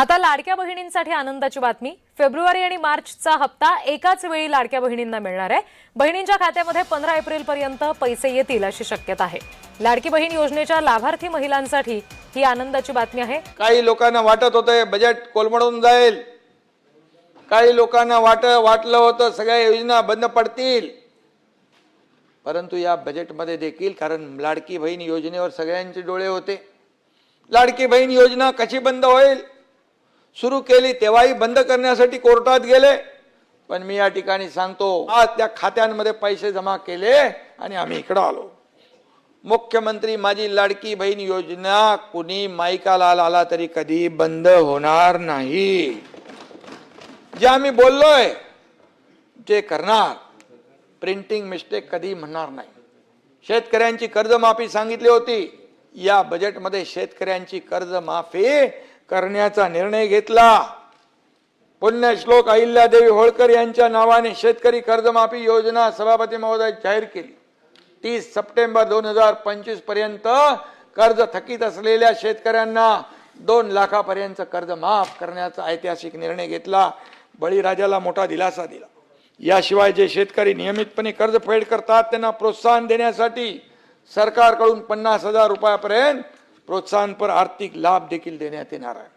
आता लाडक्या बहिणींसाठी आनंदाची बातमी। फेब्रुवारी आणि मार्चचा हप्ता एकाच वेळी लाडक्या बहिणींना मिळणार आहे। बहिणींच्या खात्यामध्ये 15 एप्रिल पर्यंत पैसे येतील अशी शक्यता आहे। लाडकी बहीण योजनेच्या लाभार्थी महिलांसाठी ही आनंदाची बातमी आहे। काही लोकांना वाटत होते बजेट कोलमडून जाईल, काही लोकांना वाटलं होतं सगळ्या योजना बंद पडतील, परंतु या बजेटमध्ये देखील, कारण लाडकी बहीण योजनेवर सगळ्यांचे डोळे होते, लाडकी बहीण योजना कशी बंद होईल, सुरू केली तेव्हाही बंद करण्यासाठी कोर्टात गेले, पण मी या ठिकाणी सांगतो आज त्या खात्यांमध्ये पैसे जमा केले आणि आम्ही इकडे आलो। मुख्यमंत्री माझी लाडकी बहीण योजना कुणी माईकाला आला तरी कधी बंद होणार नाही। जे आम्ही बोललोय जे करणार, प्रिंटिंग मिस्टेक कधी म्हणणार नाही। शेतकऱ्यांची कर्जमाफी सांगितली होती, या बजेटमध्ये शेतकऱ्यांची कर्जमाफी करण्याचा निर्णय घेतला। पुण्यश्लोक अहिल्यादेवी होळकर यांच्या नावाने शेतकरी कर्जमाफी योजना सभापती महोदय जाहीर केली। 30 सप्टेंबर 2025 पर्यंत कर्ज थकीत असलेल्या शेतकऱ्यांना 2 लाखापर्यंत कर्ज माफ करण्याचा ऐतिहासिक निर्णय घेतला। बळीराजाला मोठा दिलासा दिला। याशिवाय जे शेतकरी नियमितपणे कर्ज फेड करतात त्यांना प्रोत्साहन देण्यासाठी सरकारकडून 50,000 रुपयापर्यंत प्रोत्साहनपर आर्थिक लाभ देखील देण्यात येणार आहे।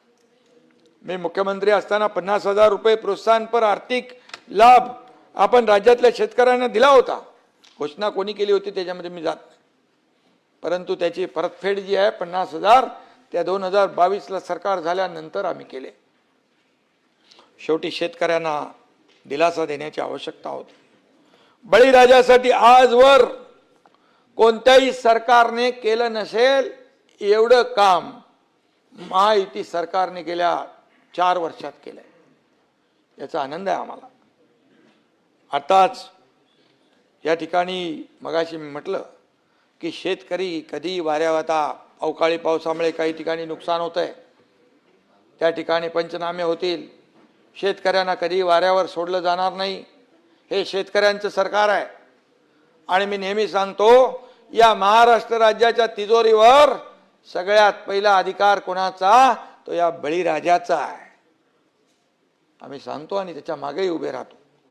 मी मुख्यमंत्री असताना 50,000 रुपये प्रोत्साहनपर आर्थिक लाभ आपण राज्यातल्या शेतकऱ्यांना दिला होता। घोषणा कोणी केली होती त्याच्यामध्ये मी जात नाही, परंतु त्याची परतफेड जी आहे 50,000 त्या 2022ला सरकार झाल्यानंतर आम्ही केले। शेवटी शेतकऱ्यांना दिलासा देण्याची आवश्यकता होती। बळीराजासाठी आजवर कोणत्याही सरकारने केलं नसेल एवढं काम महायुती सरकारने गेल्या 4 वर्षात केलंय, याचा आनंद आहे आम्हाला। आताच या ठिकाणी मगाशी मी म्हटलं की शेतकरी कधी वाऱ्यावाता अवकाळी पावसामुळे काही ठिकाणी नुकसान होतंय, त्या ठिकाणी पंचनामे होतील। शेतकऱ्यांना कधी वाऱ्यावर सोडलं जाणार नाही, हे शेतकऱ्यांचं सरकार आहे। आणि मी नेहमी सांगतो या महाराष्ट्र राज्याच्या तिजोरीवर सगळ्यात पहिला अधिकार कोणाचा, तो या बळीराजाचा आहे। आम्ही सांगतो आणि त्याच्या मागेही उभे राहतो।